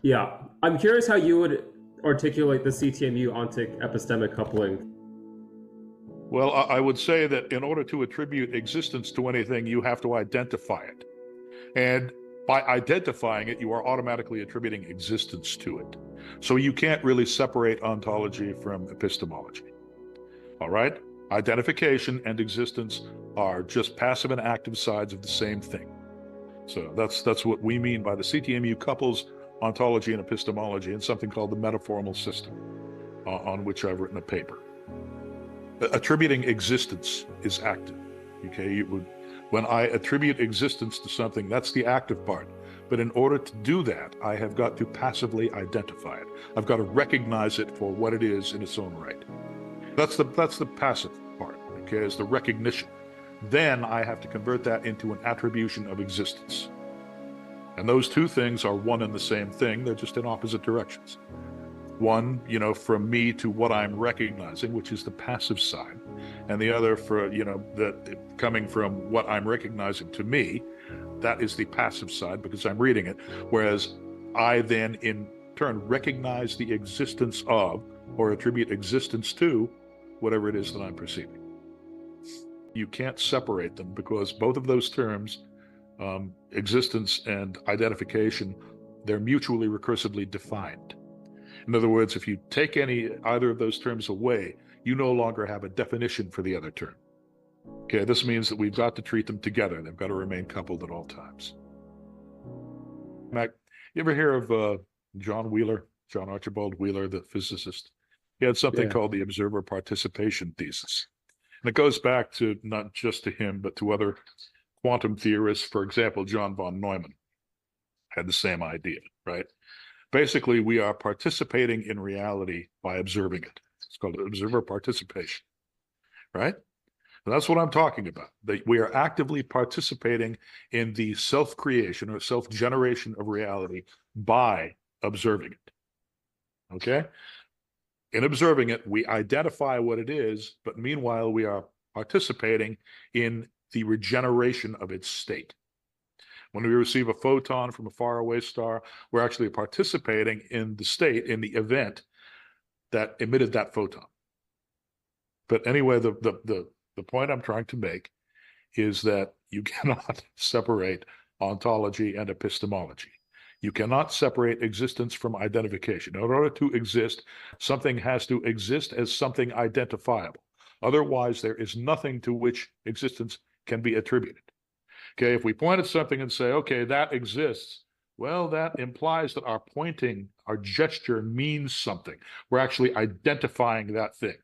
Yeah, I'm curious how you would articulate the CTMU ontic epistemic coupling. Well, I would say that in order to attribute existence to anything, you have to identify it. And by identifying it, you are automatically attributing existence to it. So you can't really separate ontology from epistemology. All right? Identification and existence are just passive and active sides of the same thing. So that's what we mean by the CTMU couples ontology and epistemology in something called the metaformal system, on which I've written a paper. Attributing existence is active. Okay, when I attribute existence to something, that's the active part. But in order to do that, I have got to passively identify it. I've got to recognize it for what it is in its own right. That's the passive part. Okay, is the recognition. Then I have to convert that into an attribution of existence. And those two things are one and the same thing. They're just in opposite directions. One, from me to what I'm recognizing, which is the passive side, and the other that coming from what I'm recognizing to me, that is the passive side because I'm reading it. Whereas I then in turn recognize the existence of or attribute existence to whatever it is that I'm perceiving. You can't separate them because both of those terms, existence and identification, they're mutually recursively defined. In other words, if you take either of those terms away, you no longer have a definition for the other term. Okay, this means that we've got to treat them together. They've got to remain coupled at all times. Mac, you ever hear of John Archibald Wheeler, the physicist? He had something called the observer participation thesis. And it goes back to not just to him, but to other quantum theorists. For example, John von Neumann had the same idea, right? Basically, we are participating in reality by observing it. It's called observer participation, right? And that's what I'm talking about. That we are actively participating in the self-creation or self-generation of reality by observing it, okay? In observing it, we identify what it is, but meanwhile, we are participating in the regeneration of its state. When we receive a photon from a faraway star, we're actually participating in the state, in the event that emitted that photon. But anyway, the point I'm trying to make is that you cannot separate ontology and epistemology. You cannot separate existence from identification. In order to exist, something has to exist as something identifiable. Otherwise, there is nothing to which existence can be attributed. Okay, if we point at something and say, okay, that exists, well, that implies that our pointing, our gesture means something. We're actually identifying that thing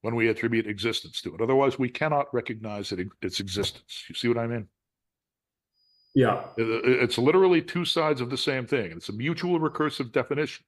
when we attribute existence to it. Otherwise, we cannot recognize its existence. You see what I mean? Yeah. It's literally two sides of the same thing. It's a mutual recursive definition.